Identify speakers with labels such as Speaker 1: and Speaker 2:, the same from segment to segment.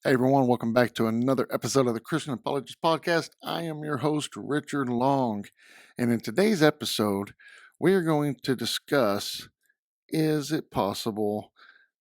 Speaker 1: Hey everyone, welcome back to another episode of the Christian Apologist podcast. I am your host, Richard Long. And in today's episode, we are going to discuss, is it possible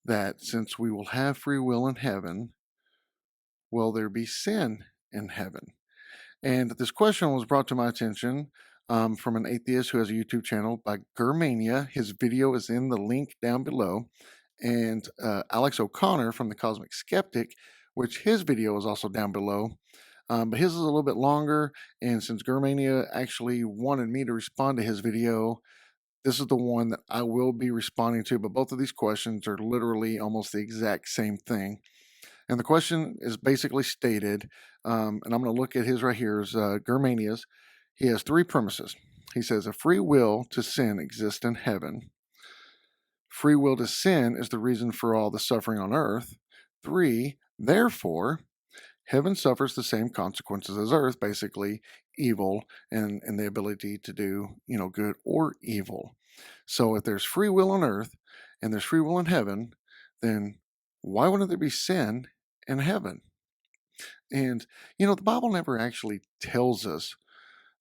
Speaker 1: that since we will have free will in heaven, will there be sin in heaven? And this question was brought to my attention from an atheist who has a YouTube channel by Grr Mania. His video is in the link down below. And Alex O'Connor from the CosmicSkeptic, which his video is also down below. But his is a little bit longer. And since Grr Mania actually wanted me to respond to his video, this is the one that I will be responding to. But both of these questions are literally almost the exact same thing. And the question is basically stated, and I'm going to look at his right here, is Grr Mania's. He has three premises. He says, a free will to sin exists in heaven. Free will to sin is the reason for all the suffering on earth. 3, therefore, heaven suffers the same consequences as earth, basically evil and the ability to do, good or evil. So if there's free will on earth and there's free will in heaven, then why wouldn't there be sin in heaven? And, the Bible never actually tells us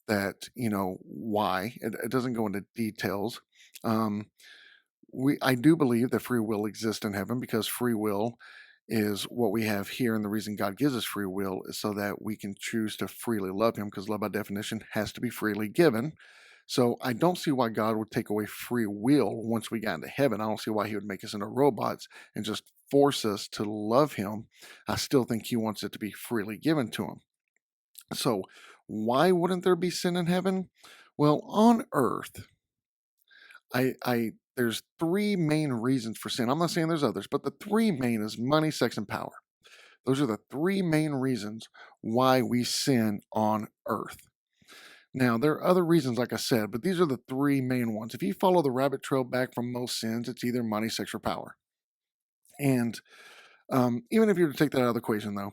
Speaker 1: that, why. It doesn't go into details. I do believe that free will exists in heaven because free will is what we have here, and the reason God gives us free will is so that we can choose to freely love Him, because love by definition has to be freely given. So I don't see why God would take away free will once we got into heaven. I don't see why He would make us into robots and just force us to love Him. I still think He wants it to be freely given to Him. So why wouldn't there be sin in heaven? Well, on earth, there's three main reasons for sin. I'm not saying there's others, but the three main is money, sex, and power. Those are the three main reasons why we sin on earth. Now, there are other reasons, like I said, but these are the three main ones. If you follow the rabbit trail back from most sins, it's either money, sex, or power. And even if you were to take that out of the equation, though,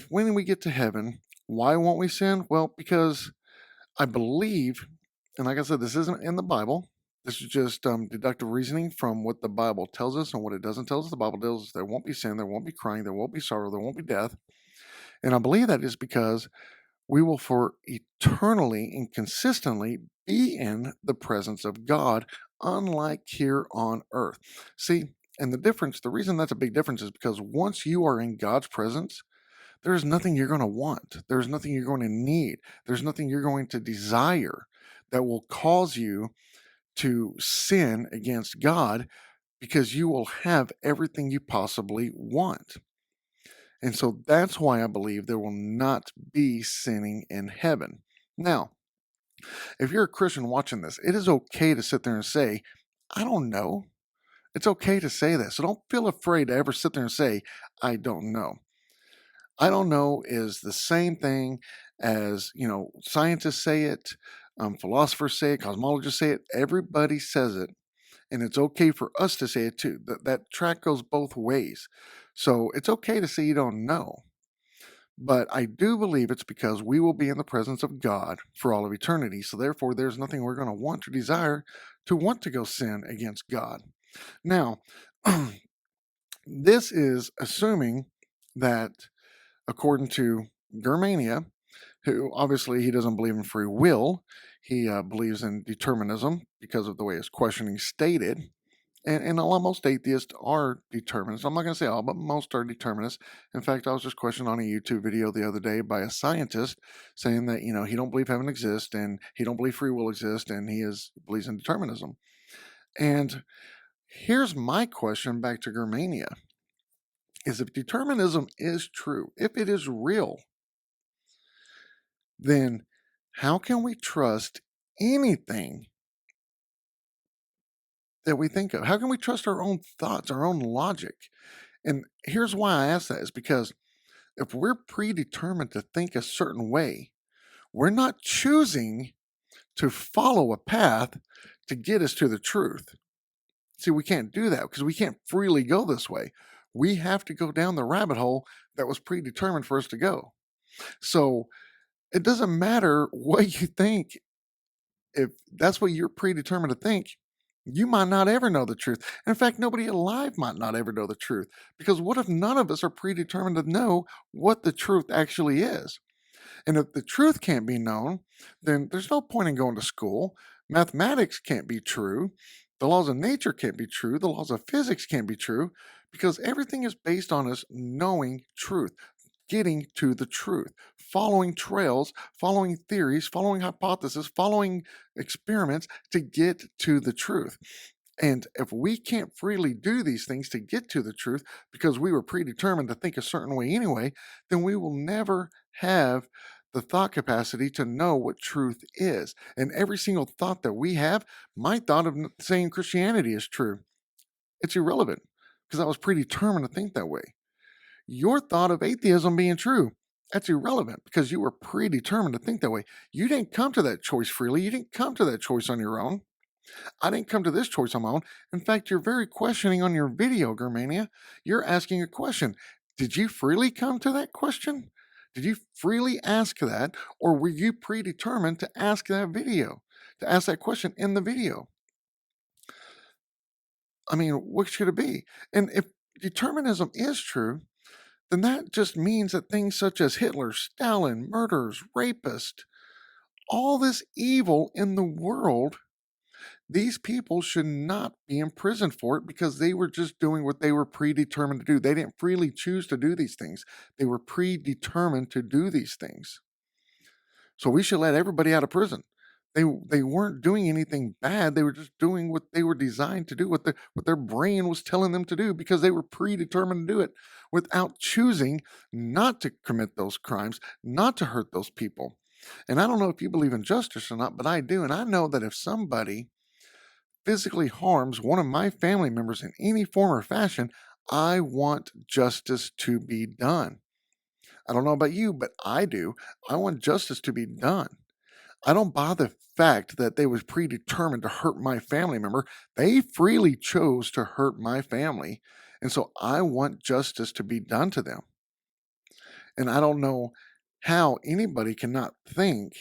Speaker 1: when we get to heaven, why won't we sin? Well, because I believe, and like I said, this isn't in the Bible. This is just deductive reasoning from what the Bible tells us and what it doesn't tell us. The Bible tells us there won't be sin, there won't be crying, there won't be sorrow, there won't be death. And I believe that is because we will for eternally and consistently be in the presence of God, unlike here on earth. See, and the reason that's a big difference is because once you are in God's presence, there's nothing you're going to want. There's nothing you're going to need. There's nothing you're going to desire that will cause you to sin against God, because you will have everything you possibly want. And so that's why I believe there will not be sinning in heaven. Now, if you're a Christian watching this, it is okay to sit there and say, I don't know. It's okay to say that. So don't feel afraid to ever sit there and say, I don't know. I don't know is the same thing as, scientists say it, philosophers say it, cosmologists say it. Everybody says it. And it's okay for us to say it too. That track goes both ways. So it's okay to say you don't know. But I do believe it's because we will be in the presence of God for all of eternity. So therefore, there's nothing we're going to want or desire to want to go sin against God. Now, this is assuming that, according to Grr Mania, who obviously he doesn't believe in free will, he believes in determinism because of the way his questioning stated. And most atheists are determinists. I'm not going to say all, but most are determinists. In fact, I was just questioned on a YouTube video the other day by a scientist saying that, he don't believe heaven exists and he don't believe free will exists, and believes in determinism. And here's my question back to Grr Mania, is if determinism is true, if it is real, then how can we trust anything that we think of? How can we trust our own thoughts, our own logic? And here's why I ask that, is because if we're predetermined to think a certain way, we're not choosing to follow a path to get us to the truth. See, we can't do that because we can't freely go this way. We have to go down the rabbit hole that was predetermined for us to go. So it doesn't matter what you think. If that's what you're predetermined to think, You might not ever know the truth. In fact, nobody alive might not ever know the truth. Because what if none of us are predetermined to know what the truth actually is? And if the truth can't be known, then there's no point in going to school. Mathematics can't be true. The laws of nature can't be true. The laws of physics can't be true because everything is based on us knowing truth, getting to the truth, following trails, following theories, following hypotheses, following experiments to get to the truth. And if we can't freely do these things to get to the truth because we were predetermined to think a certain way anyway, then we will never have the thought capacity to know what truth is. And every single thought that we have, my thought of saying Christianity is true, it's irrelevant because I was predetermined to think that way. Your thought of atheism being true, that's irrelevant because you were predetermined to think that way. You didn't come to that choice freely. You didn't come to that choice on your own. I didn't come to this choice on my own. In fact, you're very questioning on your video, Grr Mania. You're asking a question. Did you freely come to that question? Did you freely ask that, or were you predetermined to ask that video, to ask that question in the video? I mean, what should it be? And if determinism is true, then that just means that things such as Hitler, Stalin, murderers, rapists, all this evil in the world, these people should not be imprisoned for it because they were just doing what they were predetermined to do. They didn't freely choose to do these things. They were predetermined to do these things. So we should let everybody out of prison. They weren't doing anything bad. They were just doing what they were designed to do, what their brain was telling them to do because they were predetermined to do it without choosing not to commit those crimes, not to hurt those people. And I don't know if you believe in justice or not, but I do. And I know that if somebody physically harms one of my family members in any form or fashion, I want justice to be done. I don't know about you, but I do. I want justice to be done. I don't buy the fact that they was predetermined to hurt my family member. They freely chose to hurt my family. And so I want justice to be done to them. And I don't know how anybody cannot think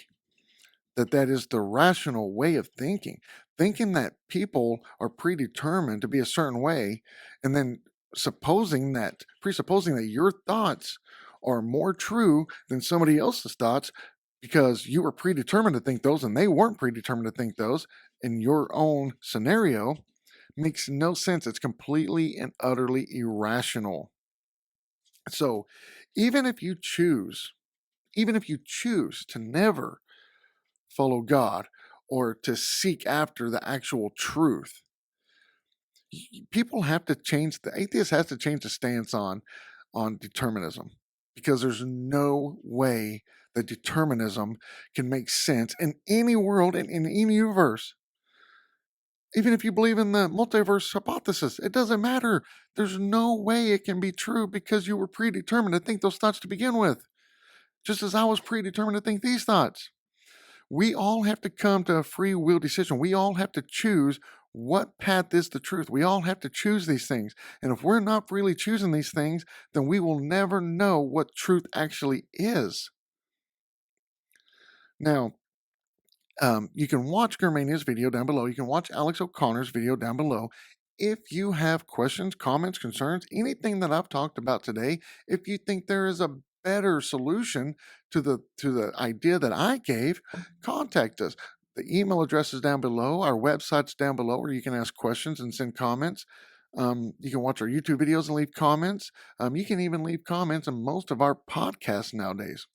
Speaker 1: that that is the rational way of thinking that people are predetermined to be a certain way, and then presupposing that your thoughts are more true than somebody else's thoughts because you were predetermined to think those and they weren't predetermined to think those in your own scenario makes no sense. It's completely and utterly irrational. So even if you choose to never follow God or to seek after the actual truth, people have to change, the atheist has to change the stance on determinism because there's no way that determinism can make sense in any world and in any universe. Even if you believe in the multiverse hypothesis, it doesn't matter. There's no way it can be true because you were predetermined to think those thoughts to begin with, just as I was predetermined to think these thoughts. We all have to come to a free will decision. We all have to choose what path is the truth. We all have to choose these things. And if we're not freely choosing these things, then we will never know what truth actually is. Now, you can watch Grr Mania's video down below. You can watch Alex O'Connor's video down below. If you have questions, comments, concerns, anything that I've talked about today, if you think there is a better solution to the idea that I gave, contact us. The email address is down below. Our website's down below where you can ask questions and send comments. You can watch our YouTube videos and leave comments. You can even leave comments in most of our podcasts nowadays.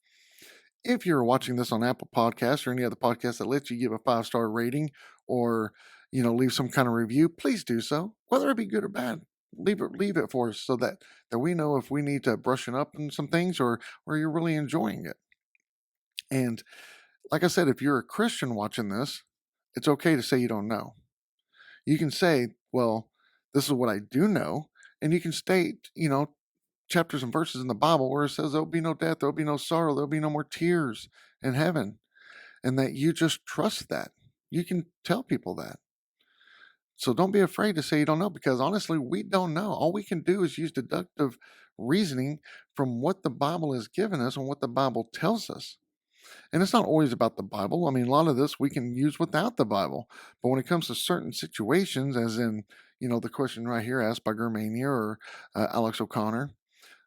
Speaker 1: If you're watching this on Apple Podcasts or any other podcast that lets you give a 5-star rating or leave some kind of review, please do so. Whether it be good or bad, leave it for us so that we know if we need to brushing up on some things or you're really enjoying it. And like I said, if you're a Christian watching this, it's okay to say you don't know. You can say, well, this is what I do know, and you can state, chapters and verses in the Bible where it says there'll be no death, there'll be no sorrow, there'll be no more tears in heaven, and that you just trust that. You can tell people that. So don't be afraid to say you don't know, because honestly, we don't know. All we can do is use deductive reasoning from what the Bible has given us and what the Bible tells us. And it's not always about the Bible. I mean, a lot of this we can use without the Bible. But when it comes to certain situations, as in, the question right here asked by Grr Mania or Alex O'Connor,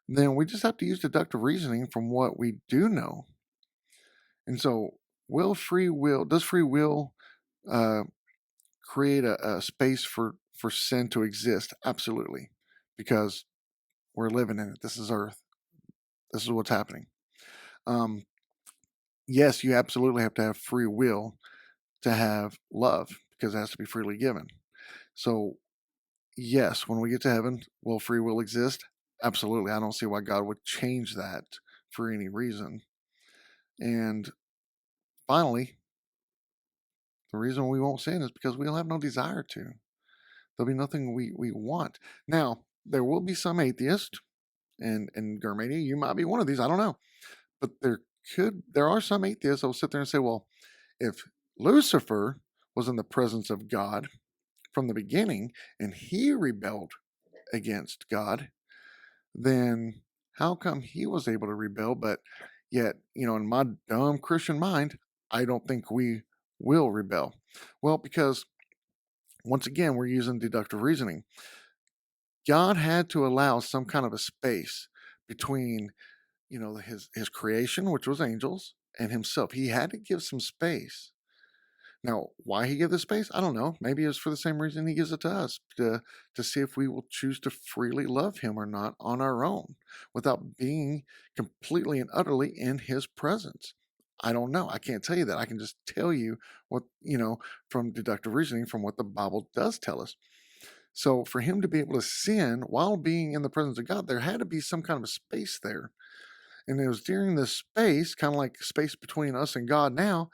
Speaker 1: then we just have to use deductive reasoning from what we do know. And so, does free will uh, create a space for sin to exist? Absolutely. Because we're living in it. This is Earth. This is what's happening. Yes, you absolutely have to have free will to have love because it has to be freely given. So, yes, when we get to heaven, will free will exist? Absolutely. I don't see why God would change that for any reason. And finally, the reason we won't sin is because we'll have no desire to. There'll be nothing we want. Now, there will be some atheists, and Grr Mania, you might be one of these, I don't know. But there are some atheists that will sit there and say, well, if Lucifer was in the presence of God from the beginning and he rebelled against God, then how come he was able to rebel? But yet, in my dumb Christian mind, I don't think we will rebel. Well, because once again, we're using deductive reasoning. God had to allow some kind of a space between, his creation, which was angels, and himself. He had to give some space. Now, why he gave the space, I don't know. Maybe it's for the same reason he gives it to us, to see if we will choose to freely love him or not on our own without being completely and utterly in his presence. I don't know. I can't tell you that. I can just tell you what, from deductive reasoning, from what the Bible does tell us. So for him to be able to sin while being in the presence of God, there had to be some kind of a space there. And it was during this space, kind of like space between us and God now,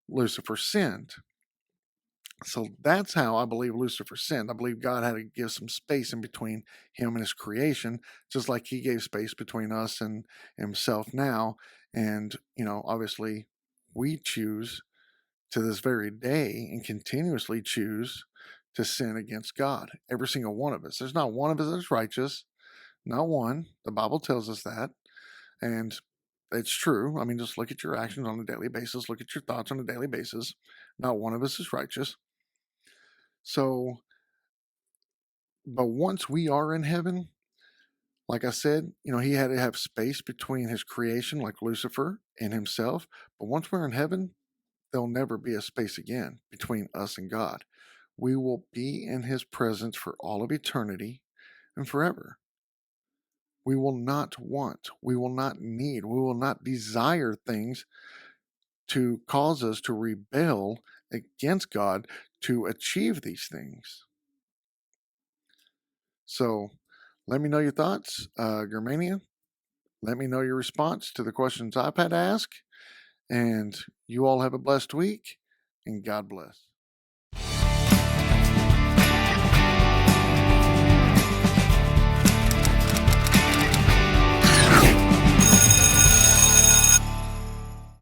Speaker 1: Lucifer sinned. So that's how I believe Lucifer sinned. I believe God had to give some space in between him and his creation, just like he gave space between us and himself now. And, obviously we choose to this very day and continuously choose to sin against God. Every single one of us. There's not one of us that's righteous. Not one. The Bible tells us that. And it's true. I mean, just look at your actions on a daily basis. Look at your thoughts on a daily basis. Not one of us is righteous. So, but once we are in heaven, like I said, he had to have space between his creation, like Lucifer, and himself. But once we're in heaven, there'll never be a space again between us and God. We will be in his presence for all of eternity and forever. We will not want, we will not need, we will not desire things to cause us to rebel against God to achieve these things. So let me know your thoughts, Grr Mania. Let me know your response to the questions I've had to ask. And you all have a blessed week, and God bless.